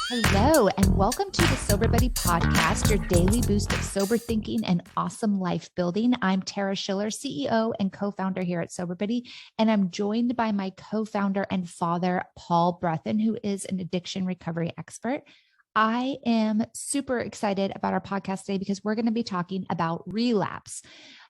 Hello, and welcome to the SoberBuddy podcast, your daily boost of sober thinking and awesome life building. I'm Tara Schiller, CEO and co-founder here at SoberBuddy, and I'm joined by my co-founder and father, Paul Breathen, who is an addiction recovery expert. I am super excited about our podcast today because we're going to be talking about relapse,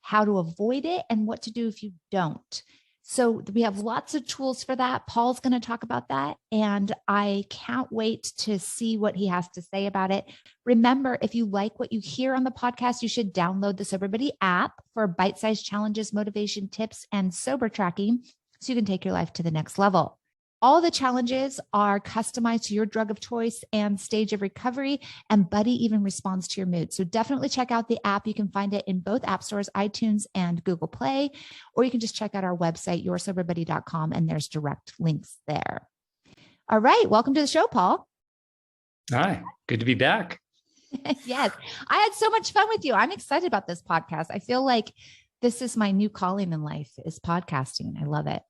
how to avoid it, and what to do if you don't. So we have lots of tools for that. Paul's going to talk about that, and I can't wait to see what he has to say about it. Remember, if you like what you hear on the podcast, you should download the SoberBuddy app for bite-sized challenges, motivation tips, and sober tracking so you can take your life to the next level. All the challenges are customized to your drug of choice and stage of recovery, and Buddy even responds to your mood. So definitely check out the app. You can find it in both app stores, iTunes and Google Play, or you can just check out our website, yoursoberbuddy.com, and there's direct links there. All right. Welcome to the show, Paul. Hi. Good to be back. Yes. I had so much fun with you. I'm excited about this podcast. I feel like this is my new calling in life, is podcasting. I love it.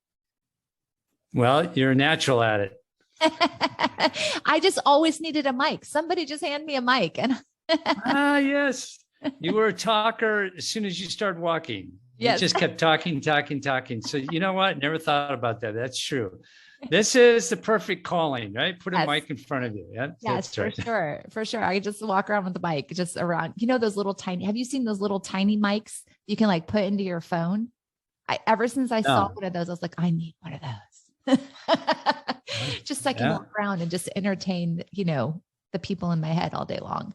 Well, you're a natural at it. I just always needed a mic. Somebody just hand me a mic. And yes. You were a talker as soon as you started walking. Yes. You just kept talking. So you know what? Never thought about that. That's true. This is the perfect calling, right? Put a mic in front of you. Yeah, yes, for sure. For sure. I just walk around with the mic just around, those little tiny, have you seen those little tiny mics you can like put into your phone? Ever since I saw one of those, I was like, I need one of those. Just so I can walk around and just entertain, the people in my head all day long.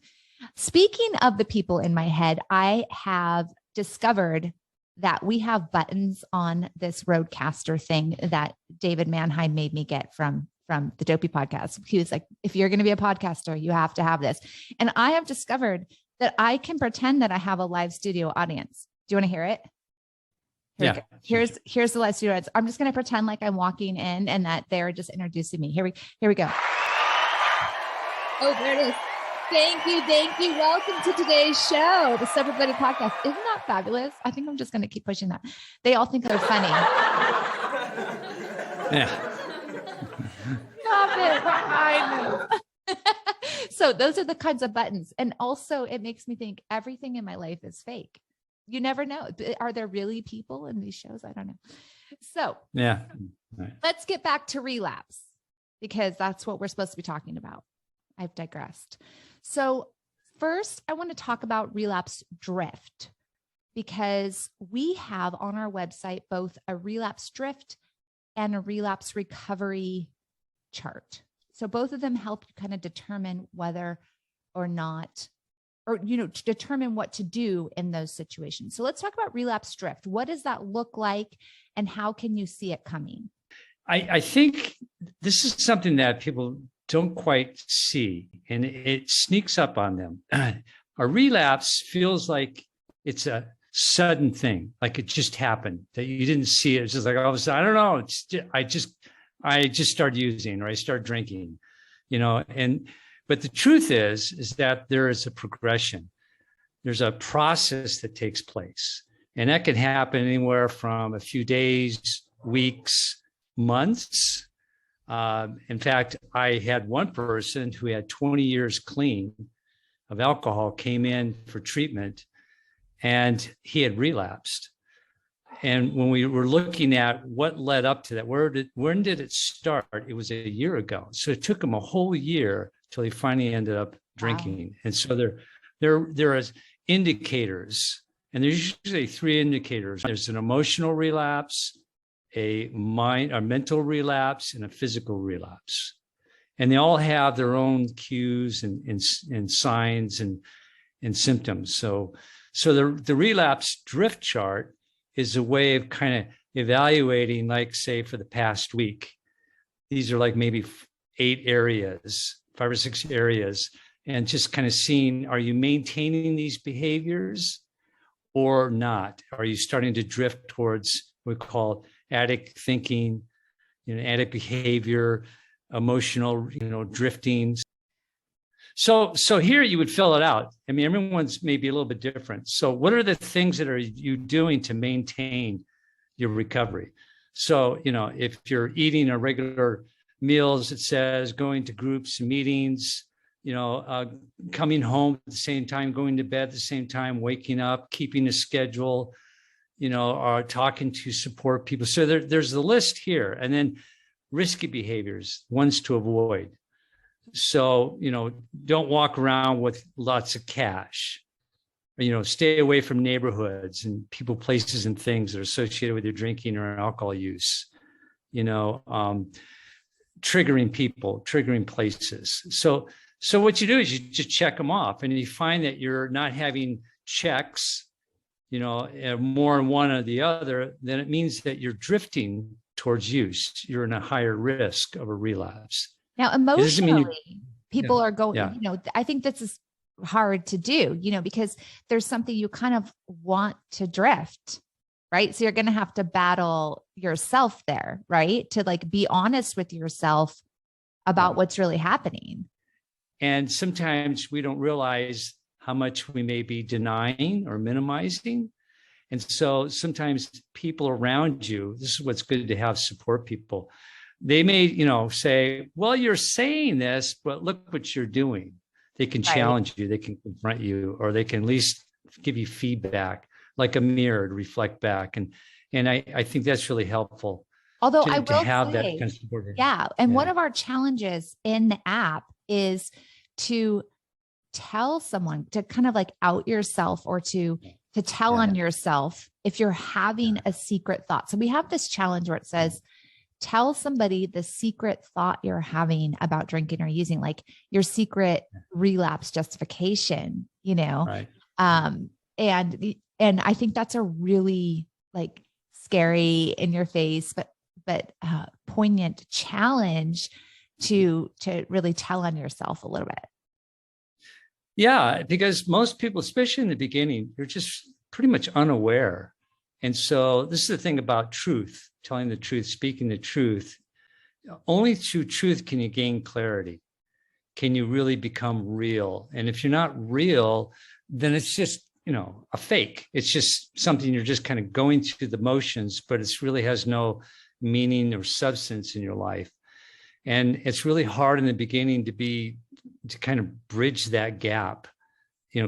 Speaking of the people in my head, I have discovered that we have buttons on this Roadcaster thing that David Manheim made me get from the Dopey podcast. He was like, if you're going to be a podcaster, you have to have this. And I have discovered that I can pretend that I have a live studio audience. Do you want to hear it? Here's the live studio. I'm just going to pretend like I'm walking in and that they're just introducing me. Here we go. Oh, there it is. Thank you. Welcome to today's show, the SoberBuddy podcast. Isn't that fabulous? I think I'm just going to keep pushing that. They all think they're funny. Yeah. Stop it. I know. So those are the kinds of buttons. And also it makes me think everything in my life is fake. You never know. Are there really people in these shows? I don't know. So Let's get back to relapse because that's what we're supposed to be talking about. I've digressed. So first, I want to talk about relapse drift because we have on our website both a relapse drift and a relapse recovery chart. So both of them help you kind of determine whether or not to determine what to do in those situations. So let's talk about relapse drift. What does that look like and how can you see it coming? I think this is something that people don't quite see and it sneaks up on them. A relapse feels like it's a sudden thing, like it just happened, that you didn't see it. It's just like, all of a sudden, I don't know. I just started using or I started drinking, but the truth is that there is a progression. There's a process that takes place. And that can happen anywhere from a few days, weeks, months. In fact, I had one person who had 20 years clean of alcohol came in for treatment and he had relapsed. And when we were looking at what led up to that, when did it start? It was a year ago. So it took him a whole year till he finally ended up drinking. Wow. And so there is indicators, and there's usually three indicators. There's an emotional relapse, a mental relapse, and a physical relapse. And they all have their own cues and signs and symptoms. So the relapse drift chart is a way of kind of evaluating, like, say, for the past week. These are like maybe 5 or 6 areas, and just kind of seeing, are you maintaining these behaviors or not? Are you starting to drift towards what we call addict thinking, addict behavior, emotional, drifting? So here you would fill it out. I mean, everyone's maybe a little bit different. So what are the things that are you doing to maintain your recovery? So, if you're eating a regular meals, it says going to groups and meetings, coming home at the same time, going to bed at the same time, waking up, keeping a schedule, or talking to support people. So there's the list here. And then risky behaviors, ones to avoid. So, don't walk around with lots of cash. Stay away from neighborhoods and people, places, and things that are associated with your drinking or alcohol use. Triggering people, triggering places. So what you do is you just check them off, and you find that you're not having checks, more in one or the other, then it means that you're drifting towards use. You're in a higher risk of a relapse. Now, emotionally, people are going, I think this is hard to do, because there's something you kind of want to drift, right? So you're going to have to battle yourself there, right? To like be honest with yourself about what's really happening. And sometimes we don't realize how much we may be denying or minimizing. And so sometimes people around you, this is what's good to have support people. They may, say, well, you're saying this, but look what you're doing. They can challenge you, they can confront you, or they can at least give you feedback, like a mirror to reflect back. And I think that's really helpful. Although to, I will to have say, that kind of support. Yeah. And one of our challenges in the app is to tell someone, to kind of like out yourself, or to tell on yourself if you're having a secret thought. So we have this challenge where it says, tell somebody the secret thought you're having about drinking or using, like your secret relapse justification, Right. And I think that's a really like scary, in your face, but poignant challenge to really tell on yourself a little bit. Yeah, because most people, especially in the beginning, you're just pretty much unaware. And so this is the thing about truth, telling the truth, speaking the truth. Only through truth can you gain clarity. Can you really become real? And if you're not real, then it's just, a fake. It's just something you're just kind of going through the motions, but it really has no meaning or substance in your life. And it's really hard in the beginning to kind of bridge that gap,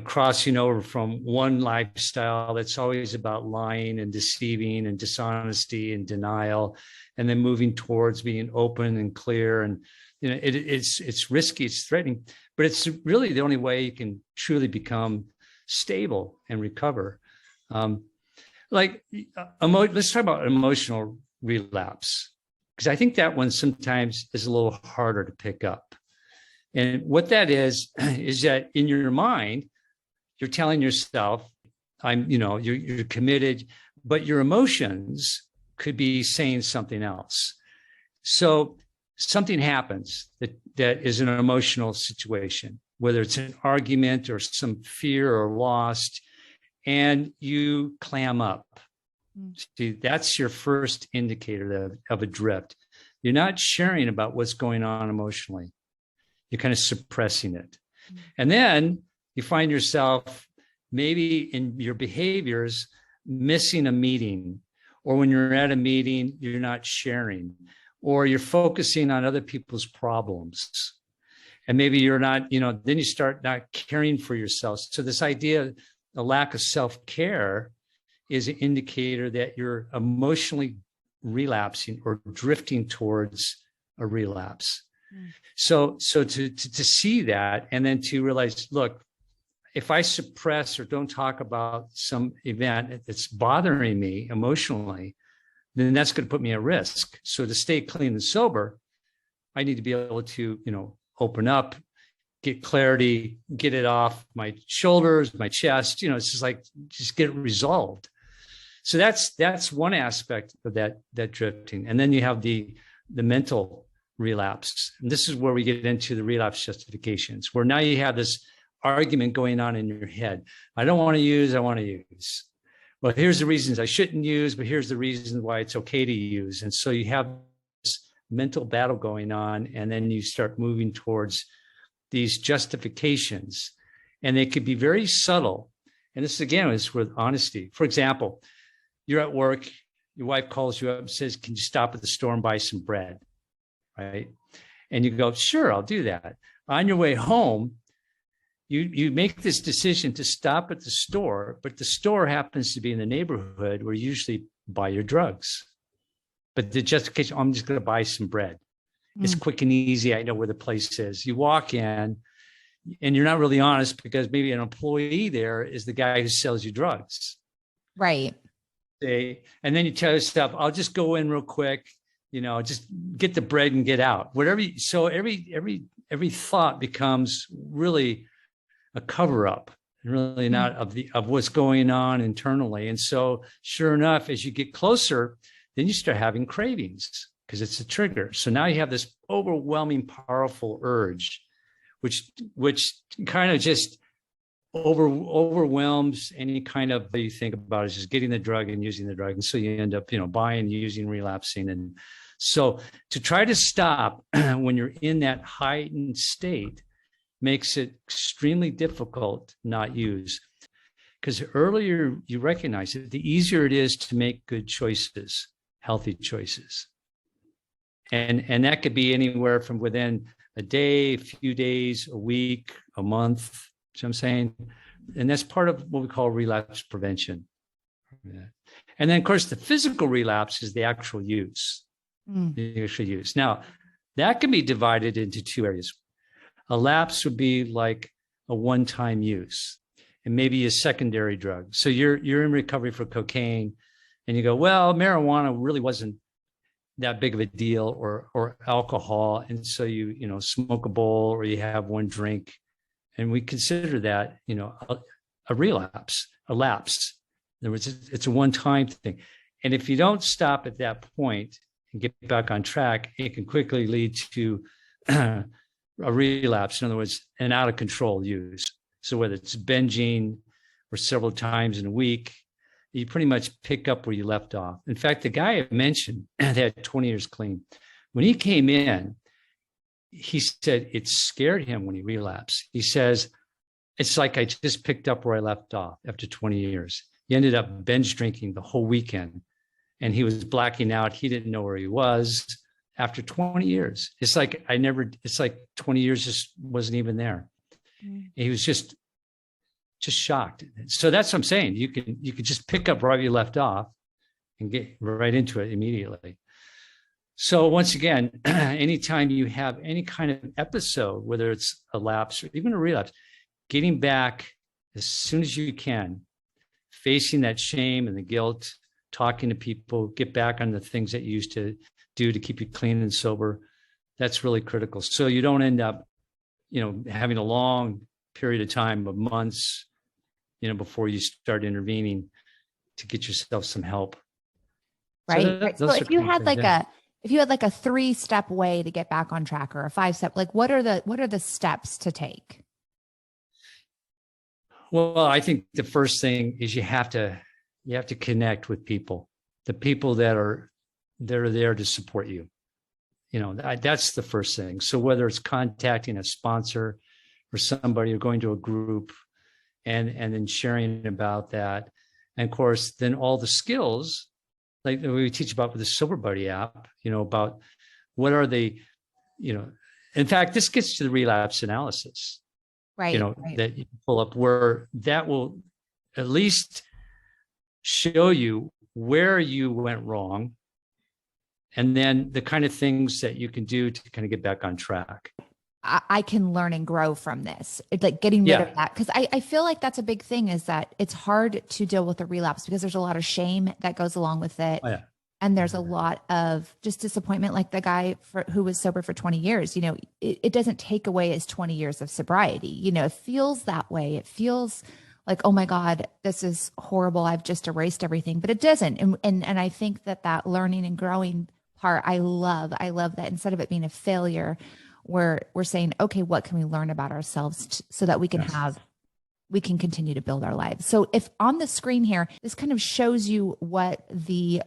crossing over from one lifestyle that's always about lying and deceiving and dishonesty and denial, and then moving towards being open and clear. And, it's risky, it's threatening, but it's really the only way you can truly become stable and recover. Let's talk about emotional relapse, because I think that one sometimes is a little harder to pick up. And what that is that in your mind, you're telling yourself, you're committed, but your emotions could be saying something else. So something happens that is an emotional situation, whether it's an argument or some fear or loss, and you clam up. See, that's your first indicator of a drift. You're not sharing about what's going on emotionally. You're kind of suppressing it. And then you find yourself maybe in your behaviors missing a meeting, or when you're at a meeting, you're not sharing, or you're focusing on other people's problems. And maybe you're not, then you start not caring for yourself. So this idea, a lack of self-care, is an indicator that you're emotionally relapsing or drifting towards a relapse. So to see that, and then to realize, look, if I suppress or don't talk about some event that's bothering me emotionally, then that's going to put me at risk. So to stay clean and sober, I need to be able to, open up, get clarity, get it off my shoulders, my chest. It's just like, just get it resolved. So that's one aspect of that drifting. And then you have the mental relapse. And this is where we get into the relapse justifications, where now you have this argument going on in your head. I don't want to use, I want to use. Well, here's the reasons I shouldn't use, but here's the reason why it's okay to use. And so you have this mental battle going on, and then you start moving towards these justifications. And they could be very subtle. And this, again, is with honesty. For example, you're at work, your wife calls you up and says, can you stop at the store and buy some bread? right? And you go, sure, I'll do that. On your way home, you make this decision to stop at the store, but the store happens to be in the neighborhood where you usually buy your drugs. But the justification, I'm just going to buy some bread. It's quick and easy. I know where the place is. You walk in and you're not really honest because maybe an employee there is the guy who sells you drugs. Right. And then you tell yourself, I'll just go in real quick, just get the bread and get out. So every thought becomes really a cover up, really not of what's going on internally. And so sure enough, as you get closer, then you start having cravings because it's a trigger. So now you have this overwhelming, powerful urge, which kind of just overwhelms any kind of you think about is just getting the drug and using the drug. And so you end up, buying, using, relapsing. And so to try to stop when you're in that heightened state makes it extremely difficult not use. Because the earlier you recognize it, the easier it is to make good choices, healthy choices. And that could be anywhere from within a day, a few days, a week, a month. You know what I'm saying? And that's part of what we call relapse prevention. And then, of course, the physical relapse is the actual use. The actual use. Now, that can be divided into two areas. A lapse would be like a one-time use and maybe a secondary drug. So you're in recovery for cocaine and you go, well, marijuana really wasn't that big of a deal or alcohol. And so you smoke a bowl or you have one drink. And we consider that, a relapse, a lapse. In other words, it's a one-time thing. And if you don't stop at that point and get back on track, it can quickly lead to a relapse. In other words, an out of control use. So whether it's binging or several times in a week, you pretty much pick up where you left off. In fact, the guy I mentioned that had 20 years clean, when he came in, he said it scared him when he relapsed. He says, it's like I just picked up where I left off after 20 years. He ended up binge drinking the whole weekend and he was blacking out. He didn't know where he was after 20 years. It's like 20 years just wasn't even there. He was just shocked. So that's what I'm saying. You could just pick up right where you left off and get right into it immediately. So once again, anytime you have any kind of episode, whether it's a lapse or even a relapse, getting back as soon as you can, facing that shame and the guilt, talking to people, get back on the things that you used to do to keep you clean and sober, that's really critical. So you don't end up, having a long period of time of months, before you start intervening to get yourself some help. Right. So if you had like a 3-step way to get back on track or a 5-step, like what are the steps to take? Well, I think the first thing is you have to connect with people, the people that are there to support you. That's the first thing. So whether it's contacting a sponsor or somebody or going to a group and then sharing about that. And of course, then all the skills like we teach about with the SoberBuddy app, about what are they, in fact, this gets to the relapse analysis, right? That you pull up where that will at least show you where you went wrong. And then the kind of things that you can do to kind of get back on track. I can learn and grow from this. It's like getting rid of that. Because I feel like that's a big thing is that it's hard to deal with a relapse because there's a lot of shame that goes along with it. Oh, yeah. And there's a lot of just disappointment, like the guy who was sober for 20 years, it doesn't take away his 20 years of sobriety. It feels that way. It feels like, oh my God, this is horrible. I've just erased everything, but it doesn't. And I think that learning and growing part, I love that instead of it being a failure, we're saying, okay, what can we learn about ourselves so that we can we can continue to build our lives. So if on the screen here, this kind of shows you what the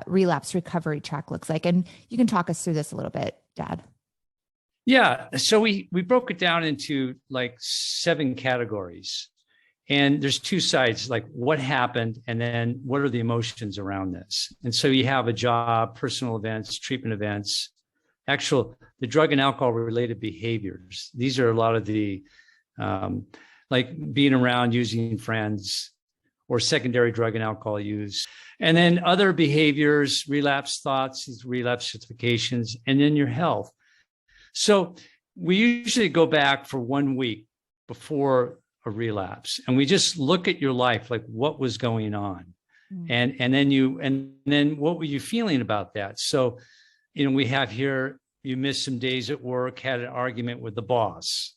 relapse recovery track looks like. And you can talk us through this a little bit, Dad. Yeah. So we broke it down into like 7 categories. And there's 2 sides, like what happened and then what are the emotions around this. And so you have a job, personal events, treatment events, the drug and alcohol related behaviors. These are a lot of the, like being around, using friends, or secondary drug and alcohol use. And then other behaviors, relapse thoughts, these relapse justifications, and then your health. So we usually go back for 1 week before a relapse, and we just look at your life, like what was going on. And then what were you feeling about that? So, we have here, you missed some days at work, had an argument with the boss.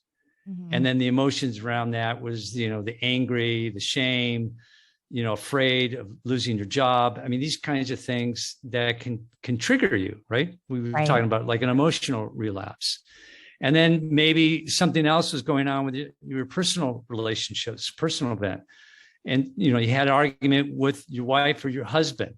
And then the emotions around that was, the angry, the shame, afraid of losing your job. I mean, these kinds of things that can trigger you, right? We were talking about like an emotional relapse. And then maybe something else was going on with your personal relationships, personal event. And, you had an argument with your wife or your husband.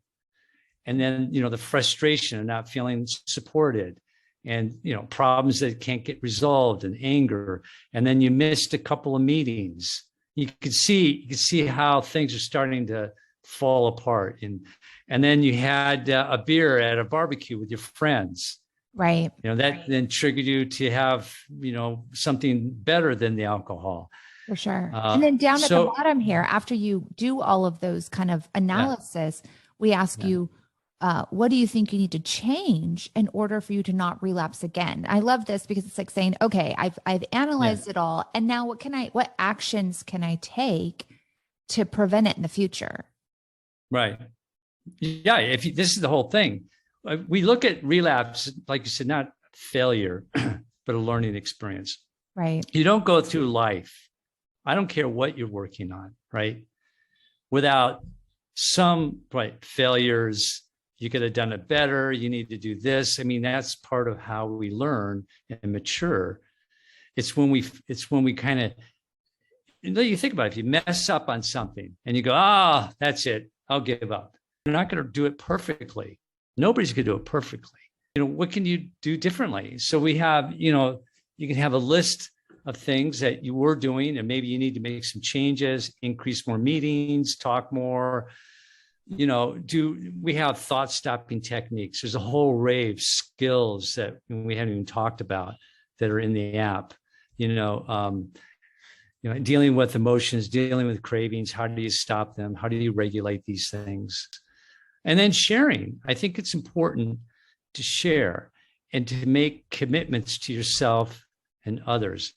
And then, the frustration of not feeling supported, and, problems that can't get resolved, and anger. And then you missed a couple of meetings. You could see how things are starting to fall apart. And then you had a beer at a barbecue with your friends. Right. That then triggered you to have, something better than the alcohol. For sure. And then down at the bottom here, after you do all of those kind of analysis, we ask you, what do you think you need to change in order for you to not relapse again? I love this because it's like saying, okay, I've analyzed it all. And now what actions can I take to prevent it in the future? Right. Yeah. This is the whole thing. We look at relapse, like you said, not failure, but a learning experience. Right. You don't go through life, I don't care what you're working on, right, without some failures. You could have done it better. You need to do this. I mean, that's part of how we learn and mature. It's when we kind of, you think about it, if you mess up on something and you go, that's it, I'll give up. You're not going to do it perfectly. Nobody's going to do it perfectly. What can you do differently? So we have, you can have a list of things that you were doing, and maybe you need to make some changes, increase more meetings, talk more. We have thought stopping techniques. There's a whole array of skills that we haven't even talked about that are in the app. Dealing with emotions, dealing with cravings. How do you stop them? How do you regulate these things? And then sharing. I think it's important to share and to make commitments to yourself and others.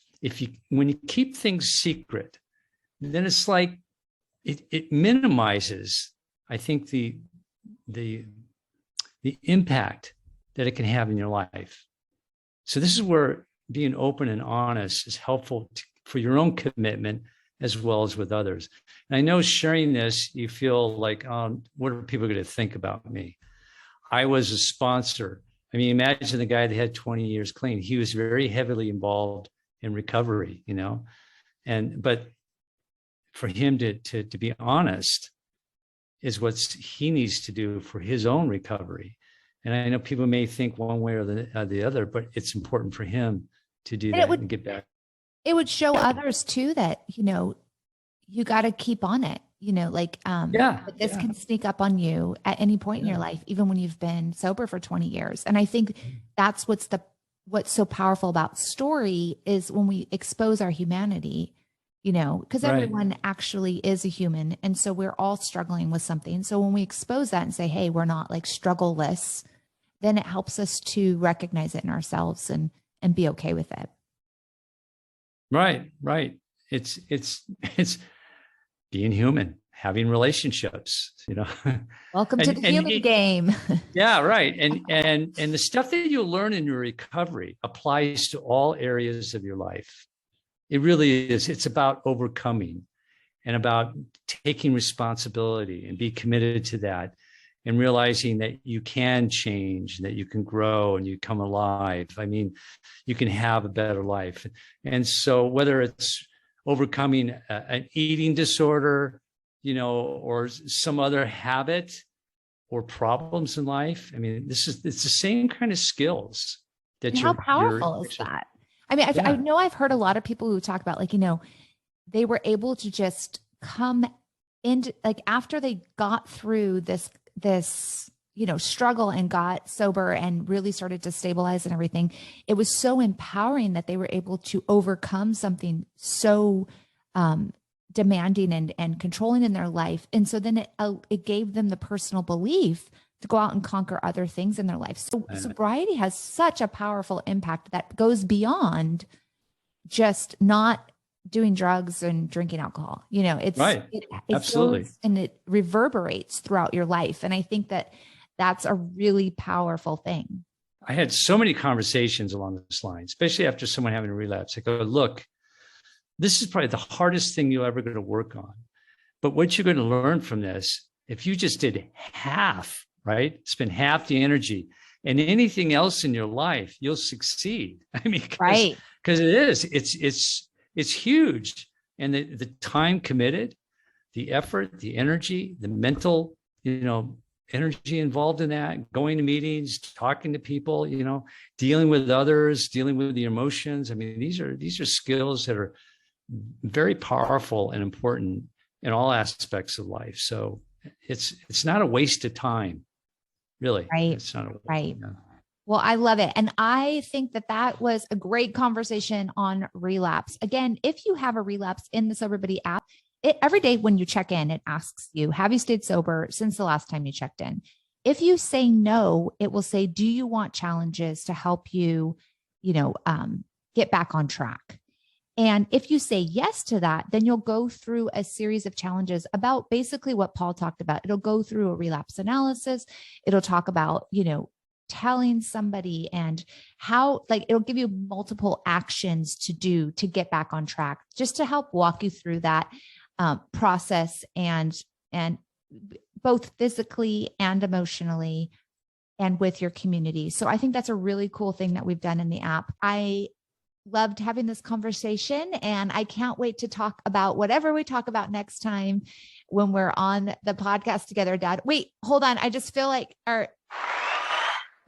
When you keep things secret, then it's like it minimizes, I think, the impact that it can have in your life. So this is where being open and honest is helpful for your own commitment as well as with others. And I know sharing this, you feel like, what are people going to think about me? I was a sponsor. I mean, imagine the guy that had 20 years clean. He was very heavily involved in recovery, but for him to be honest is what he needs to do for his own recovery. And I know people may think one way or the other, but it's important for him to do that and get back. It would show others too that, you got to keep on it, this can sneak up on you at any point in your life, even when you've been sober for 20 years. And I think that's what's so powerful about story is when we expose our humanity, because everyone actually is a human. And so we're all struggling with something. So when we expose that and say, hey, we're not like struggleless, then it helps us to recognize it in ourselves and be okay with it. Right. It's being human, having relationships, Welcome to the human game. Yeah, right. And the stuff that you learn in your recovery applies to all areas of your life. It really is. It's about overcoming and about taking responsibility and be committed to that, and realizing that you can change, that you can grow and you come alive. I mean, you can have a better life. And so whether it's overcoming an eating disorder, or some other habit or problems in life, I mean, it's the same kind of skills that how powerful is that? I mean, I know I've heard a lot of people who talk about they were able to just come into after they got through this struggle and got sober and really started to stabilize and everything, it was so empowering that they were able to overcome something so demanding and controlling in their life. And so then it gave them the personal belief to go out and conquer other things in their life. So sobriety has such a powerful impact that goes beyond just not doing drugs and drinking alcohol. It's right. it Absolutely. and it reverberates throughout your life. And I think that that's a really powerful thing. I had so many conversations along this line, especially after someone having a relapse. I go, look, this is probably the hardest thing you're ever going to work on. But what you're going to learn from this, if you just did half, right? Spend half the energy and anything else in your life, you'll succeed. I mean, right. Because it's huge. And the time committed, the effort, the energy, the mental, energy involved in that, going to meetings, talking to people, dealing with others, dealing with the emotions. I mean, these are skills that are very powerful and important in all aspects of life. So it's not a waste of time, really. Right. It's not right. Yeah. Well, I love it. And I think that was a great conversation on relapse. Again, if you have a relapse in the SoberBuddy app, every day when you check in, it asks you, have you stayed sober since the last time you checked in? If you say no, it will say, do you want challenges to help you, get back on track? And if you say yes to that, then you'll go through a series of challenges about basically what Paul talked about. It'll go through a relapse analysis. It'll talk about, telling somebody and how, it'll give you multiple actions to do to get back on track, just to help walk you through that process and both physically and emotionally and with your community. So I think that's a really cool thing that we've done in the app. I loved having this conversation and I can't wait to talk about whatever we talk about next time when we're on the podcast together, Dad. Wait, hold on. I just feel like our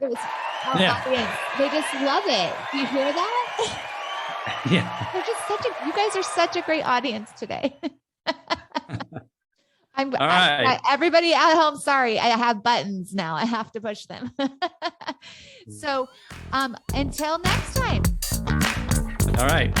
audience, they just love it. Do you hear that? Yeah. They're just you guys are such a great audience today. All right. Everybody at home, sorry, I have buttons now. I have to push them. So until next time. All right.